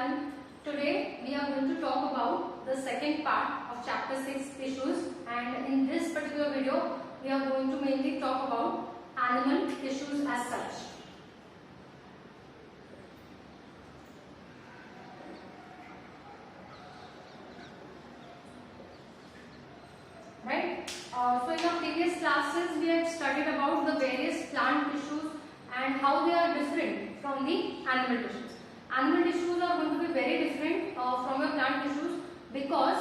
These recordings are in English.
everyone. Today we are going to talk about the second part of chapter 6 tissues, and in this particular video we are going to mainly talk about animal tissues as such. Right? So in our previous classes we had studied about the various plant tissues and how they are different from the animal tissues. Animal tissues are going to be very different from your plant tissues because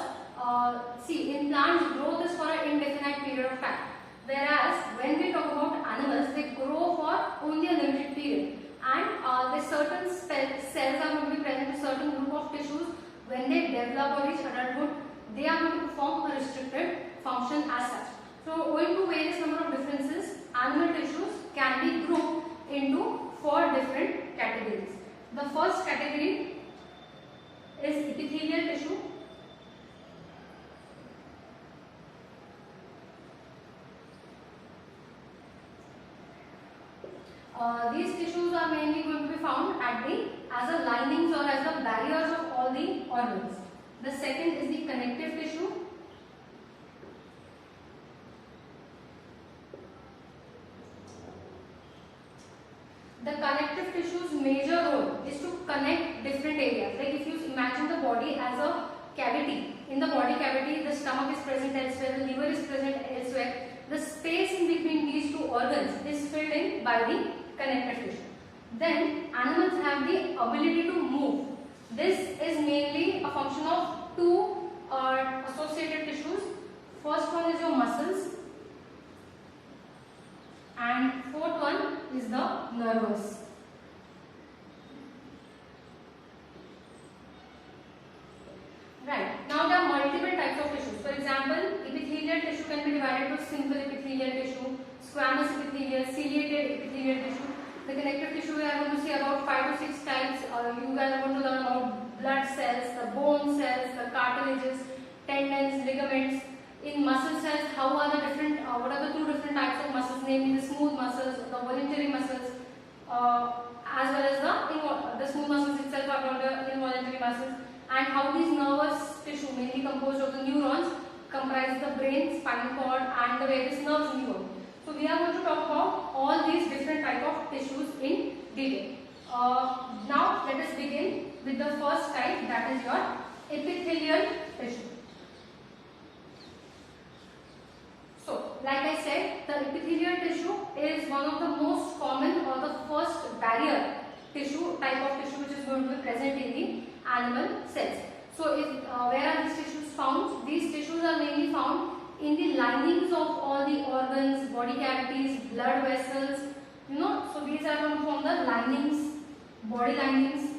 see, in plants growth is for an indefinite period of time, whereas when we talk about animals, they grow for only a limited period, and the certain cells are going to be present in certain group of tissues. When they develop or reach adulthood, they are going to perform a restricted function as such. So owing to various number of differences, animal tissues can be grouped into 4 different categories. The first category is epithelial tissue. These tissues are mainly going to be found at as a linings or as the barriers of all the organs. The second is the connective tissue. The connective tissue's major role is to connect different areas. Like if you imagine the body as a cavity, in the body cavity the stomach is present elsewhere, the liver is present elsewhere. The space in between these two organs is filled in by the connective tissue. Then animals have the ability to move. This is mainly a function of 2 associated tissues. First one is your muscles, and fourth one is the nervous. Right. Now there are multiple types of tissues. For example, epithelial tissue can be divided into simple epithelial tissue, squamous epithelial, ciliated epithelial tissue. The connective tissue we are going to see about 5 to 6 types. You guys are going to learn about blood cells, the bone cells, the cartilages, tendons, ligaments. In muscle cells, how are the different, what are the 2 different types of muscles, namely the smooth muscles, the voluntary muscles, as well as the smooth muscles itself are called the involuntary muscles, and how these nervous tissue, mainly composed of the neurons, comprise the brain, spinal cord, and the various nerves in the body. So we are going to talk about all these different type of tissues in detail. Now let us begin with the first type, that is your epithelial tissue. So, like I said, the epithelial tissue is one of the most common or the first barrier tissue, type of tissue which is going to be present in the animal cells. So, where are these tissues found? These tissues are mainly found in the linings of all the organs, body cavities, blood vessels, so these are going to form the linings, body linings.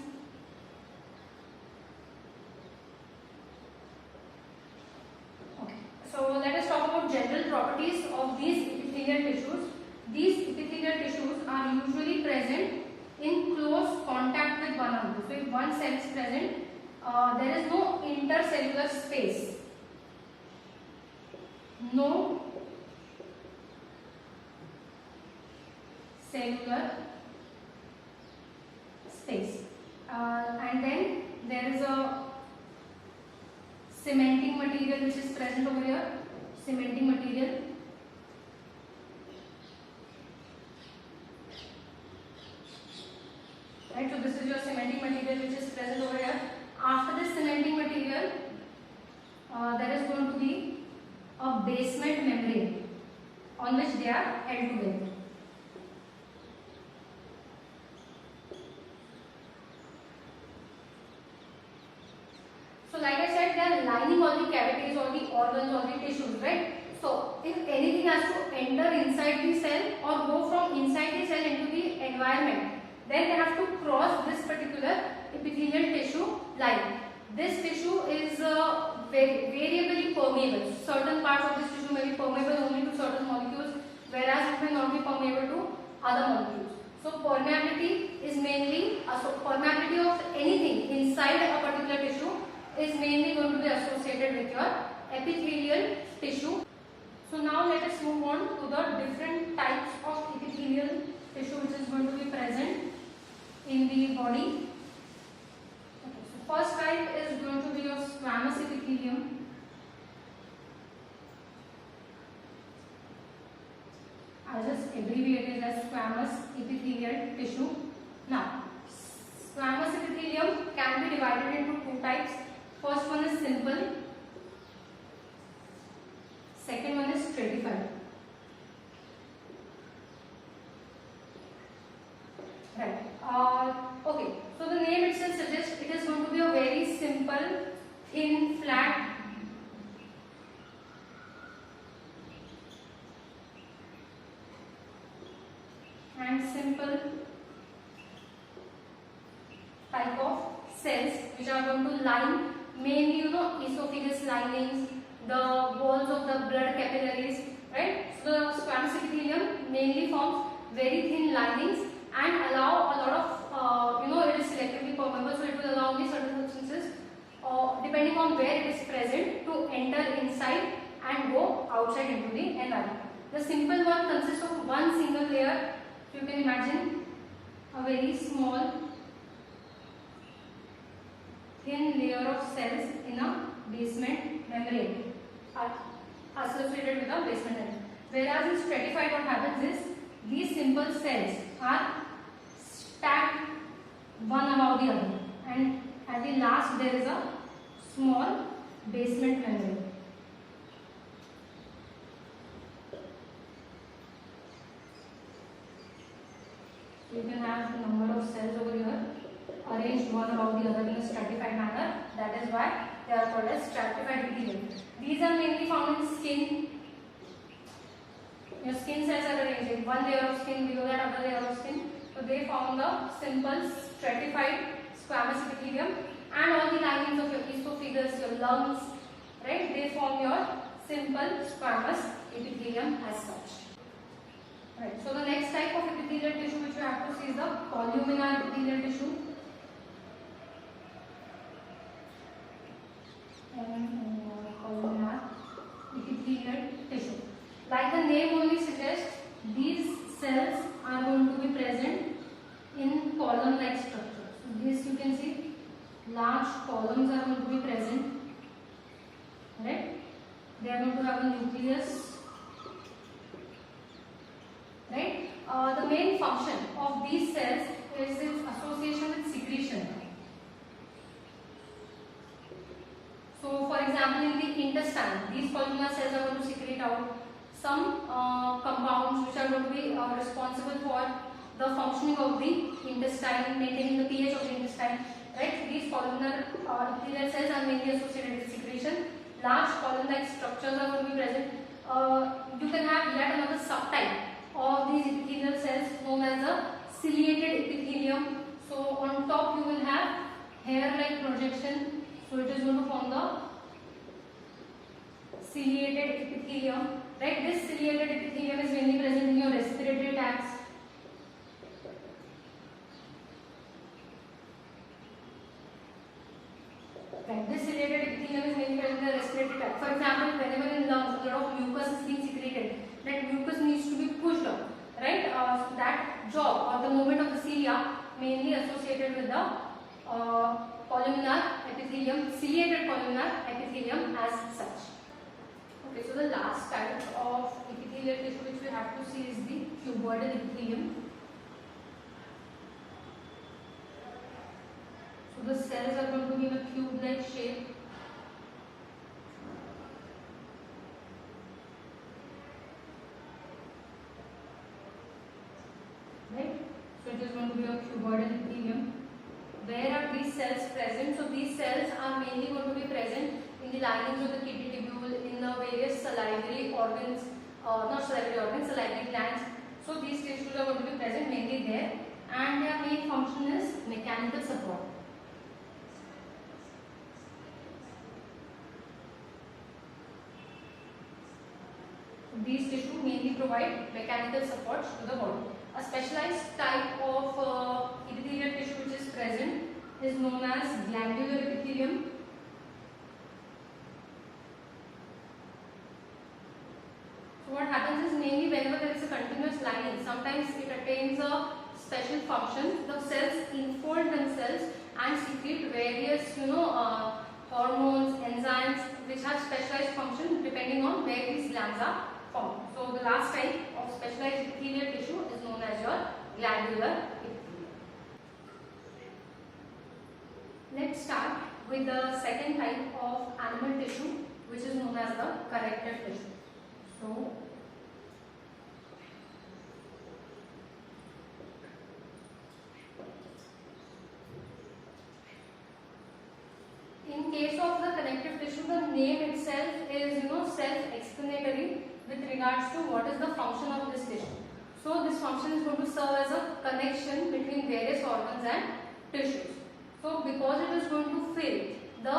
So let us talk about general properties of these epithelial tissues. These epithelial tissues are usually present in close contact with one another. So if one cell is present, there is no intercellular space. No cellular space. And then there is a cementing material which is present over here, cementing material. Right, so this is your cementing material which is present over here. After this cementing material, there is going to be a basement membrane on which they are held together. So like I said, they are lining all the cavities, all the organs, all the tissues, right? So if anything has to enter inside the cell or go from inside the cell into the environment, then they have to cross this particular epithelial tissue line. This tissue is variably permeable. Certain parts of this tissue may be permeable only to certain molecules, whereas it may not be permeable to other molecules. So permeability is mainly, permeability of anything inside a particular tissue is mainly going to be associated with your epithelial tissue. So now let us move on to the different types of epithelial tissue which is going to be present in the body. Okay, so squamous epithelium. I'll just abbreviate it as squamous epithelial tissue. Now, squamous epithelium can be divided into two types. First one is simple, second one is stratified. Right. Okay. So the name itself suggests it is going to be a very simple, thin, flat, and simple type of cells which are going to line mainly esophagus linings, the walls of the blood capillaries, right? So the squamous epithelium mainly forms very thin linings and allow a lot of it is selectively permeable, so it will allow only certain substances depending on where it is present to enter inside and go outside into the environment. The simple one consists of one single layer. So you can imagine a very small thin layer of cells in a basement membrane associated with a basement membrane. Whereas in stratified, what happens is these simple cells are stacked one above the other, and at the last there is a small basement membrane. So you can have the number of cells over here arranged one above the other in a stratified manner. That is why they are called as stratified epithelium. These are mainly found in skin. Your skin cells are arranged in one layer of skin, below that other layer of skin. So they form the simple stratified squamous epithelium, and all the linings of your esophagus, your lungs, right? They form your simple squamous epithelium as such. Right. So the next type of epithelial tissue which you have to see is the columnar epithelial tissue. Columnar epithelial tissue. Like the name only suggests, these cells are going to be present in column-like structure. So this you can see, large columns are going to be present. Right? They are going to have a nucleus. Right? The main function of these cells is its association with secretion. So, for example, in the intestine, these columnar cells are going to secrete out some compounds which are going to be responsible for the functioning of the intestine, maintaining the pH of the intestine. Right? These columnar epithelial cells are mainly associated with secretion. Large column-like structures are going to be present. You can have yet another subtype of these epithelial cells known as the ciliated epithelium. So on top you will have hair-like projection. So it is going to form the ciliated epithelium. Right? This ciliated epithelium is mainly present in your respiratory tracts. Right. This ciliated epithelium is mainly present in the respiratory tract. For example, whenever in lungs a lot of mucus is being secreted, that mucus needs to be pushed up, right? So that job or the movement of the cilia mainly associated with the columnar epithelium, ciliated columnar epithelium as such. Okay, so the last type of epithelial tissue which we have to see is the cuboidal epithelium. So the cells are going to be in a cube-like shape. Right? So it is going to be a cuboidal epithelium. Where are these cells present? So these cells are mainly going to be present in the linings of the kidney tubule, in the various salivary organs, not salivary organs, salivary glands. So these tissues are going to be present mainly there, and their main function is mechanical support. These tissues mainly provide mechanical support to the body. A specialized type of epithelial tissue which is present is known as glandular epithelium. So what happens is mainly whenever there is a continuous lining, sometimes it attains a special function. The cells enfold themselves and secrete various hormones, enzymes which have specialized function depending on where these glands are formed. So the last type of specialized epithelial tissue is known as your glandular epithelium. Let's start with the second type of animal tissue, which is known as the connective tissue. So in case of the connective tissue, the name itself is self-explanatory with regards to what is the function of this tissue. So this function is going to serve as a connection between various organs and tissues. So because it is going to fill the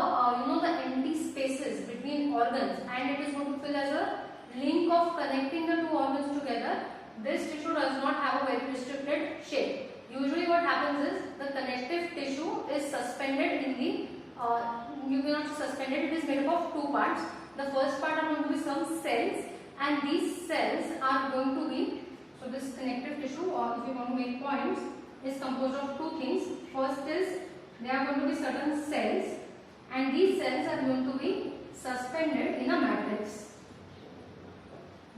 empty spaces between organs, and it is going to fill as a link of connecting the two organs together, this tissue does not have a very restricted shape. Usually what happens is the connective tissue is suspended in the you cannot suspend it. It is made up of two parts. The first part are going to be some cells, and these cells are going to be, so this connective tissue, or if you want to make points, is composed of two things. First is there are going to be certain cells, and these cells are going to be suspended in a matrix.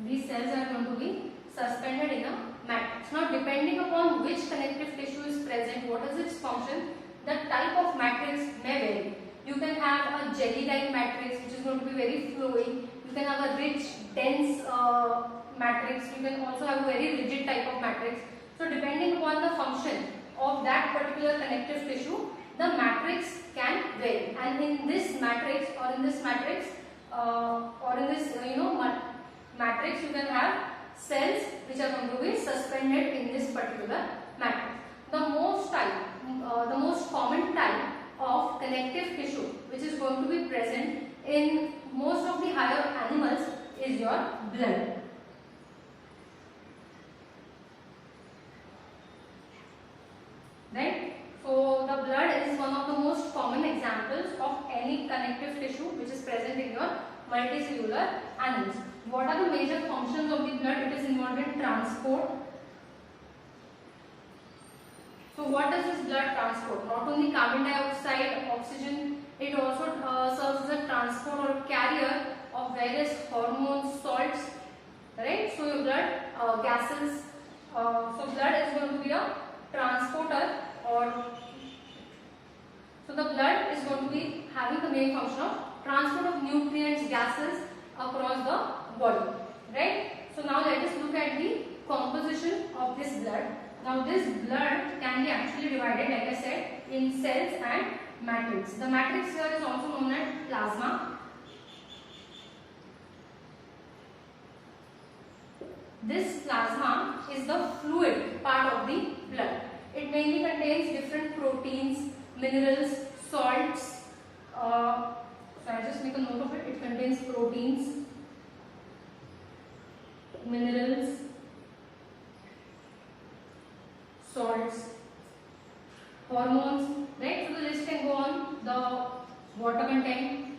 These cells are going to be suspended in a matrix. Now depending upon which connective tissue is present, what is its function, the type of matrix may vary. You can have a jelly-like matrix which is going to be very flowy. You can have a rich, dense matrix. You can also have a very rigid type of matrix. So depending upon the function of that particular connective tissue, the matrix can vary. And in this matrix, or in this matrix, matrix, you can have cells which are going to be suspended in this particular matrix. The most common type of connective tissue which is going to be present in most of the higher animals is your blood. Right? So the blood is one of the most common examples of any connective tissue which is present in your multicellular animals. What are the major functions of the blood? It is involved in transport. So what does this blood transport? Not only carbon dioxide, oxygen, it also serves as a transport or carrier of various hormones, salts, right? So your blood gases, so blood is going to be a transporter, or so the blood is going to be having the main function of transport of nutrients, gases across the body, right? So now let us look at the composition of this blood. Now this blood can be actually divided, like I said, in cells and matrix. The matrix here is also known as plasma. This plasma is the fluid part of the blood. It mainly contains different proteins, minerals, salts. So I just make a note of it. It contains proteins, minerals, salts, hormones, right? So the list can go on. The water content,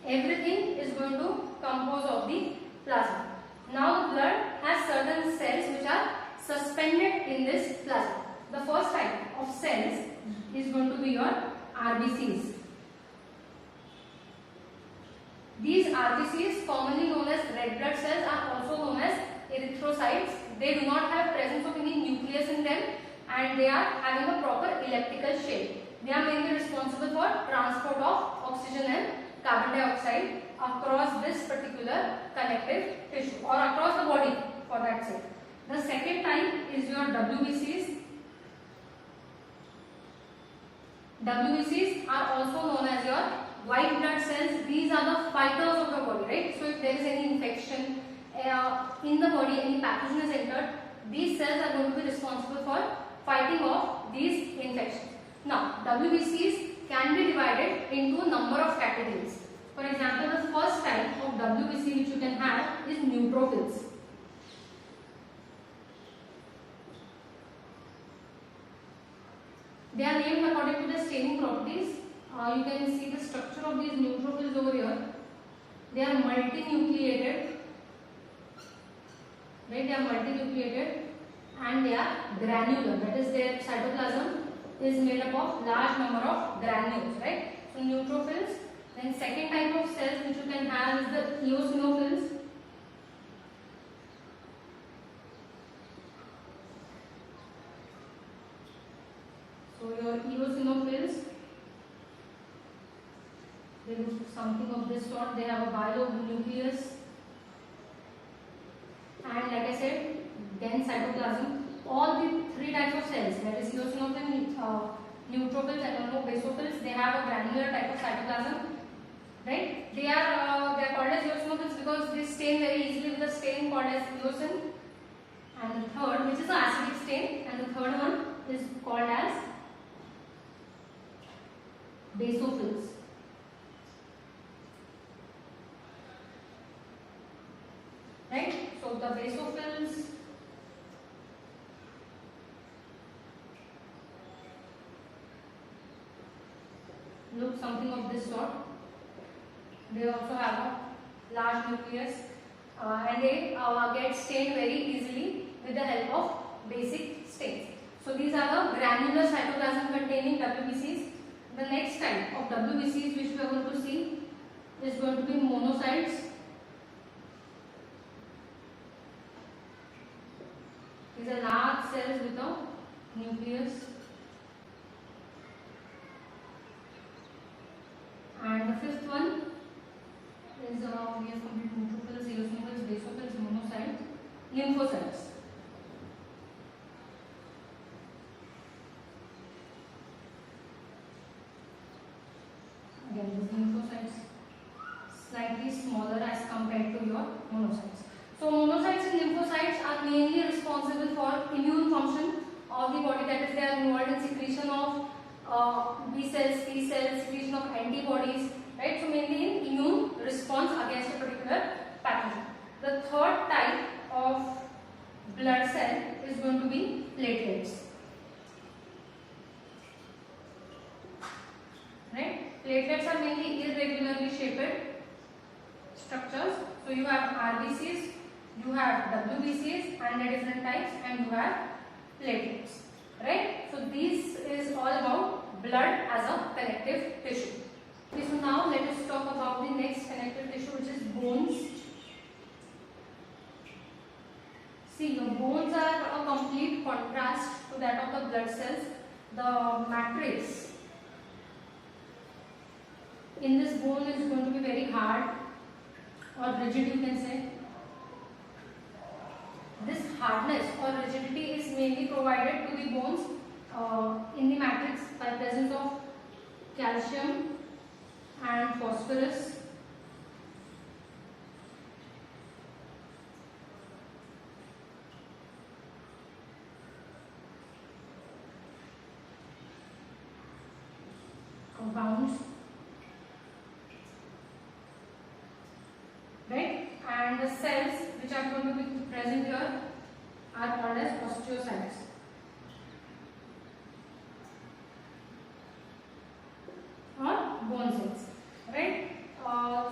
everything is going to compose of the plasma. Now the blood has certain cells which are suspended in this plasma. The first type of cells is going to be your RBCs. These RBCs, commonly known as red blood cells, are also known as erythrocytes. They do not have presence of any nucleus in them, and they are having a proper elliptical shape. They are mainly responsible for transport of oxygen and carbon dioxide across this particular connective tissue, or across the body for that sake. The second type is your WBCs. WBCs are also known as your white blood cells. These are the fighters of the body, right? So if there is any infection in the body, any pathogen is entered, these cells are going to be responsible for fighting off these infections. Now, WBCs can be divided into a number of categories. For example, the first type of WBC which you can have is neutrophils. They are named according to the staining properties. You can see the structure of these neutrophils over here. They are multinucleated. Right? They are multinucleated and they are granular. That is, their cytoplasm is made up of large number of granules. Right? So neutrophils Then second type of cells which you can have is the eosinophils. So your eosinophils, they look something of this sort. They have a bionucleus and, like I said, dense cytoplasm. All the three types of cells, that is eosinophils, neutrophils and basophils, they have a granular type of cytoplasm, right? They are called as eosinophils because they stain very easily with a stain called as eosin. And the third, which is the acidic stain, and the third one is called as basophils. Right? So the basophils look something of this sort. They also have a large nucleus and they get stained very easily with the help of basic stains. So these are the granular cytoplasm containing WBCs. The next type of WBCs which we are going to see is going to be monocytes. These are large cells with a nucleus. And the fifth one is we have completed neutrophils, eosinophils, basophils, monocytes, lymphocytes. Again, these lymphocytes slightly smaller as compared to your monocytes. So monocytes and lymphocytes are mainly responsible for immune function of the body, that is they are involved in secretion of B cells, T cells, secretion of antibodies, right? So mainly in immune response against a particular pathogen. The third type of blood cell is going to be platelets. Right? Platelets are mainly irregularly shaped structures. So you have RBCs, you have WBCs and the different types, and you have platelets. Right? So this is all about blood as a connective tissue. Okay, so now let us talk about the next connective tissue, which is bones. See, your bones are a complete contrast to that of the blood cells. The matrix in this bone is going to be very hard or rigid, you can say. This hardness or rigidity is mainly provided to the bones in the matrix by presence of calcium and phosphorus. Compounds, right? And the cells which are going to be present here are called as osteocytes. Or bone cells, right?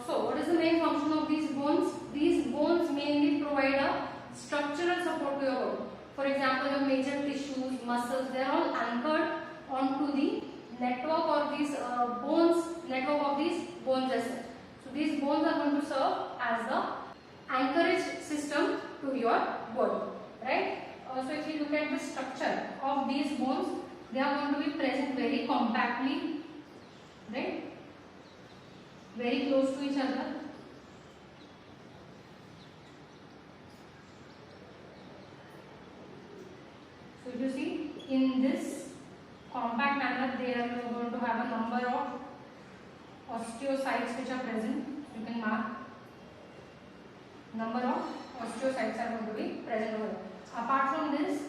So what is the main function of these bones? These bones mainly provide a structural support to your body. For example, your major tissues, muscles, they are all anchored onto the network or these network of these bone vessels. So these bones are going to serve as the anchorage system to your body, right? So if you look at the structure of these bones, they are going to be present very compactly, right? Very close to each other. So if you see in this compact manner, they are going to have a number of osteocytes which are present. You can mark number of osteocytes are going to be present over here. Apart from this,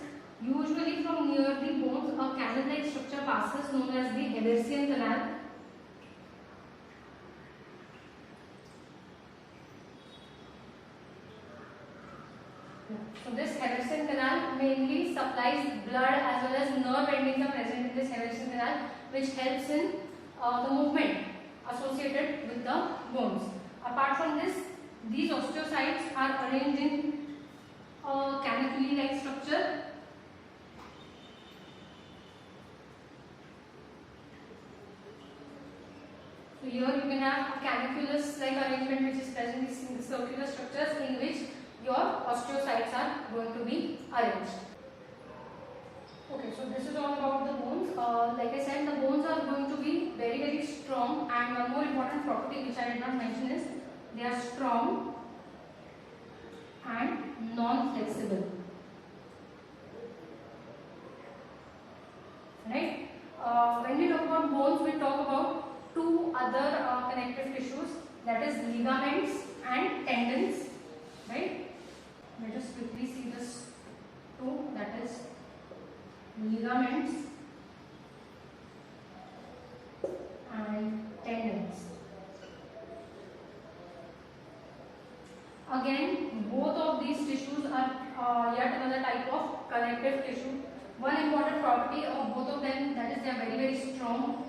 usually from near the bones, a canal-like structure passes known as the Haversian canal. So this Haversian canal mainly supplies blood as well as nerve endings are present in this Haversian canal, which helps in the movement associated with the bones. Apart from this, these osteocytes are arranged in a canopy-like structure. So So here you can have a cannuculus-like arrangement which is present in the circular structures in which your osteocytes are going to be arranged. Okay, so this is all about the bones. Like I said, the bones are going to be very strong, and one more important property which I did not mention is they are strong and non-flexible. Right? When we talk about bones, we talk about two other connective tissues, that is ligaments and tendons. Right? Let us quickly see this two, that is ligaments and tendons. Again, both of these tissues are yet another type of connective tissue. One important property of both of them, that is they are very strong,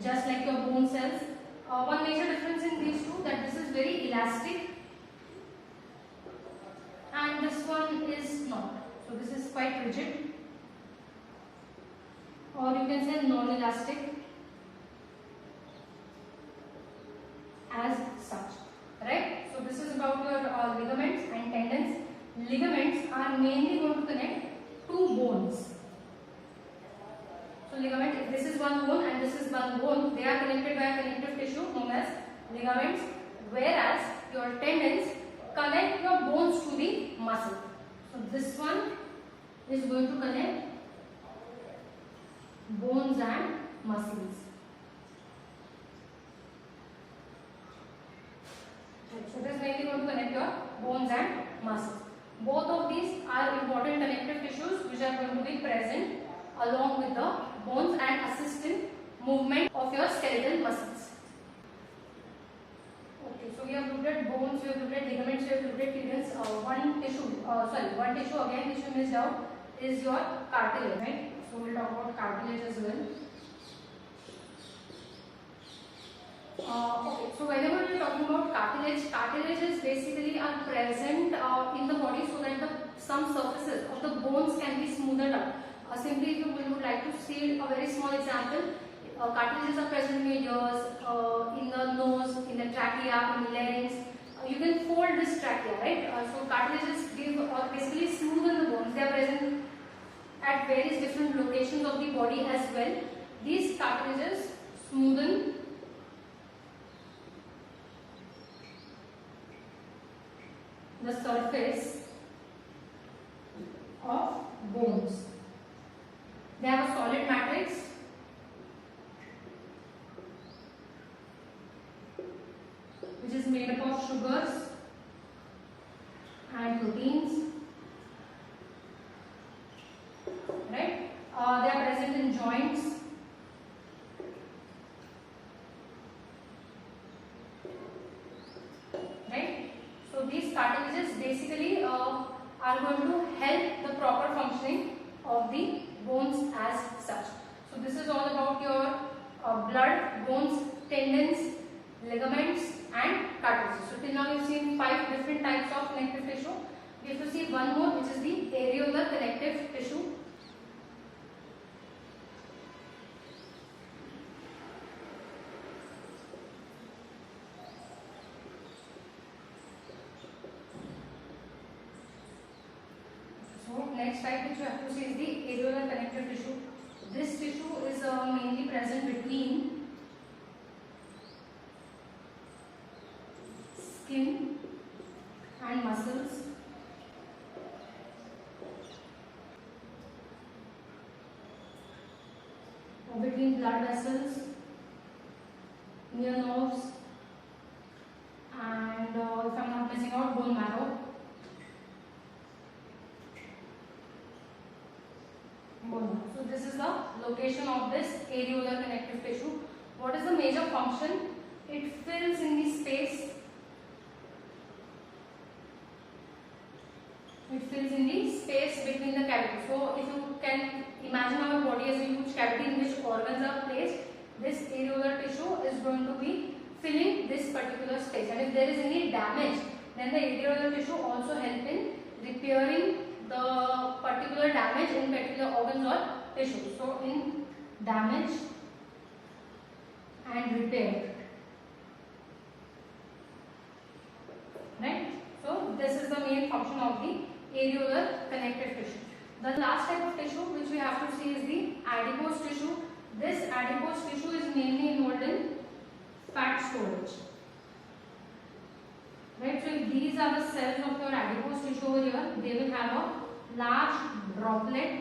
just like your bone cells. One major difference in these two, that this is very elastic and this one is not. So this is quite rigid, or you can say non-elastic as such. Right? So this is about your ligaments and tendons. Ligaments are mainly going to connect two bones. So ligament, if this is one bone and this is one bone, they are connected by a connective tissue known as ligaments, whereas your tendons connect your bones to the muscle. So this one is going to connect bones and muscles. So this is mainly going to connect your bones and muscles. Both of these are important connective tissues which are going to be present along with the bones and assist in movement of your skeletal muscles. Okay, so we have looked at bones, we have looked at ligaments, we have looked at tendons. One tissue again which we missed out is your cartilage, right? So we'll talk about cartilage as well. Okay, so whenever we are talking about cartilages basically are present in the body so that some surfaces of the bones can be smoothed out. Simply, if you would like to see a very small example, cartilages are present in your ears, in the nose, in the trachea, in the larynx. You can fold this trachea, right? So cartilages give basically smoothen the bones. They are present at various different locations of the body as well. These cartilages smoothen the surface of bones. They have a solid matrix which is made up of sugars and proteins. Right? They are present in joints. Right? So these cartilages basically are going to help the proper functioning of the bones as such. So this is all about your blood, bones, tendons, ligaments and cartilages. So till now you have seen 5 different types of connective tissue. We have to see one more, which is the areolar connective tissue. Next type which you have to see is the areolar connective tissue. This tissue is mainly present between skin and muscles. Or between blood vessels, near nerves, and if I am not missing out, bone marrow. So this is the location of this areolar connective tissue. What is the major function? It fills in the space. It fills in the space between the cavities. So if you can imagine our body as a huge cavity in which organs are placed, this areolar tissue is going to be filling this particular space. And if there is any damage, then the areolar tissue also help in repairing the particular damage in particular organs or tissues. So in damage and repair. Right? So this is the main function of the areolar connective tissue. The last type of tissue which we have to see is the adipose tissue. This adipose tissue is mainly involved in fat storage. Right? So if these are the cells of your adipose tissue over here, they will have a large droplet,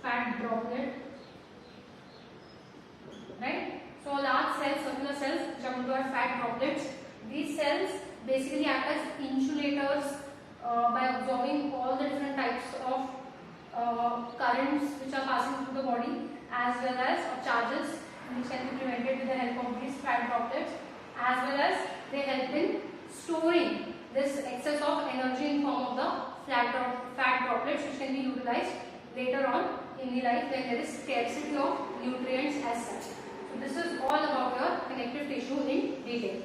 fat droplet. Right? So large cells, circular cells which are going to have fat droplets. These cells basically act as insulators by absorbing all the different types of currents which are passing through the body, as well as charges which can be prevented with the help of these fat droplets, as well as they help in storing this excess of energy in form of the fat droplets, which can be utilized later on in the life when there is scarcity of nutrients as such. So this is all about your connective tissue in detail.